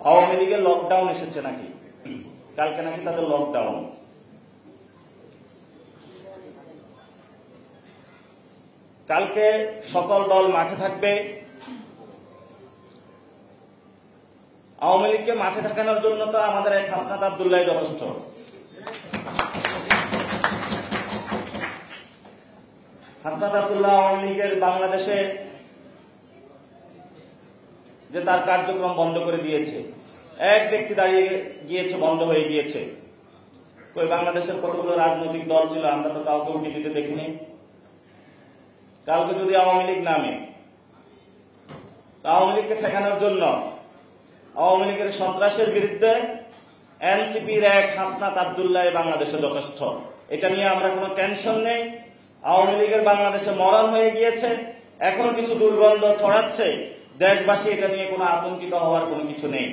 আওয়ামী লীগের লকডাউন এসেছে নাকি, কালকে নাকি তাদের লকডাউন। কালকে সকল দল মাঠে থাকবে। আওয়ামী লীগকে মাঠে ঠাকানোর জন্য তো আমাদের এক হাসনাত আব্দুল্লাহ যথেষ্ট। হাসনাত আব্দুল্লাহ আওয়ামী লীগের বাংলাদেশে যে তার কার্যক্রম বন্ধ করে দিয়েছে, এক ব্যক্তি দাঁড়িয়ে গিয়েছে, বন্ধ হয়ে গিয়েছে। ওই বাংলাদেশের কতগুলো রাজনৈতিক দল ছিল, আমরা তো কাউকে উঠে দিতে দেখিনি। কালকে যদি আওয়ামী লীগ নামে, আওয়ামী লীগকে ঠেকানোর জন্য আওয়ামী লীগের সন্ত্রাসের বিরুদ্ধে এনসিপির এক হাসনাত আব্দুল্লাহ বাংলাদেশে যথেষ্ট। এটা নিয়ে আমরা কোনো টেনশন নেই। আওয়ামী লীগের বাংলাদেশে মরণ হয়ে গিয়েছে, এখন কিছু দুর্গন্ধ ছড়াচ্ছে, দেশবাসী এটা নিয়ে কোনো আতঙ্কিত হওয়ার কোনো কিছু নেই।